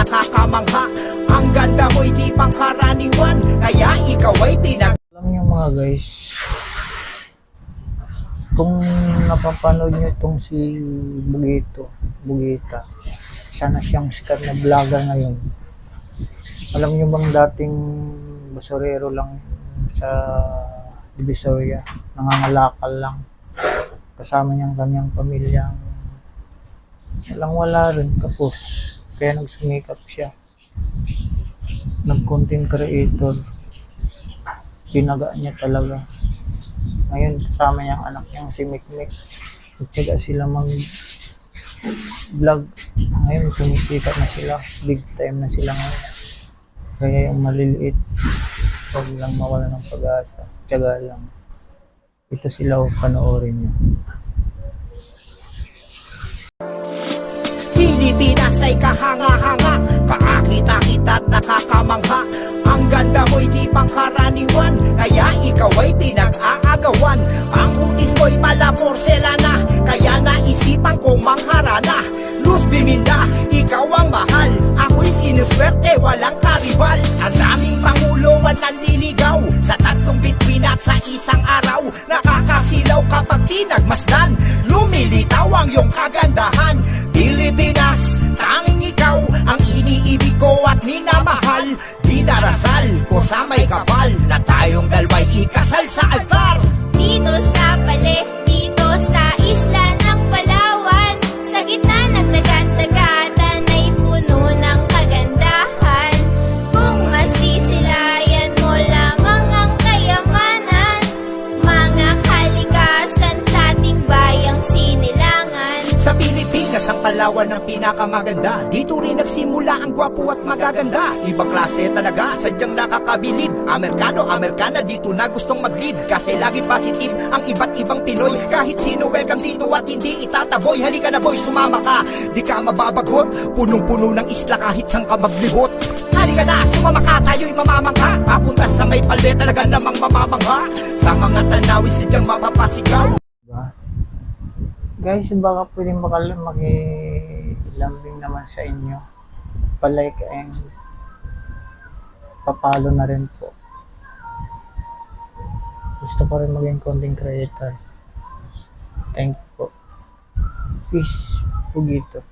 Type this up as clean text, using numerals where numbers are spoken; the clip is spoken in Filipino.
nakakamangha. Ang ganda mo'y di pangkaraniwan, kaya ikaw ay Alam niyo mga guys, kung napapanood niyo itong si Bugita, isa na siyang sikat na vlogger ngayon. Alam niyo bang dating basurero lang sa Divisoria, nangangalakal lang, kasama niyang kanyang pamilyang wala rin kapos, kaya nagsumikap siya, nag-content creator, tinaga niya talaga. Ngayon kasama niyang anak niyang si Mikmik, nagtiyaga sila mag vlog. Ngayon sumisikat na sila, big time na sila ngayon. Kaya yung maliliit, huwag lang mawala ng pag-asa, tiyaga lang. Ito sila, panoorin niyo. Pilipinas ay kahanga-hanga, kaakita-kita at nakakamangha. Ang ganda mo'y di pangkaraniwan, kaya ikaw ay pinag-aagawan. Ang kutis mo'y pala porselana, kaya naisipan kong mangharana. Luz Biminda, ikaw ang mahal, ako'y sinuswerte, walang karibal. Ang daming pangulo at nanliligaw, sa tatlong bituin at sa isang araw. Nakakasilaw kapag tinagmasdan, lumilitaw ang iyong kagandahan. Pilipinas, tanging ikaw ang iniibig ko at minamahal. Dinarasal ko sa may kapal na tayong dalawa'y ikasal sa altar. Dito sa Pale, dito sa isla ng Palawan, sa gitna ng dagat-dagatan ay puno ng kagandahan. Kung masisilayan mo lamang ang kayamanan, mga kalikasan sa ating bayang sinilangan. Sa Pilipinas, ang Palawan ang pinakamaganda. Dito rin nagsimula ang gwapo at magaganda. Ibang klase talaga, sadyang nakakabilib. Amerikana, dito na gustong mag-lead. Kasi lagi positive ang iba't ibang Pinoy. Kahit sino welcome dito at hindi itataboy. Halika na boy, sumama ka, di ka mababagot. Punong-puno ng isla kahit saan ka maglibot. Halika na, sumama ka, tayo'y mamamangha. Papunta sa may Pale, talaga namang mamamangha. Sa mga tanawin, sadyang mapapasigaw. Diba? Guys, baka pwedeng makilambing naman sa inyo. Palike and papalo na rin po. Gusto ko rin maging content creator. Thank you po. Peace. Bugito.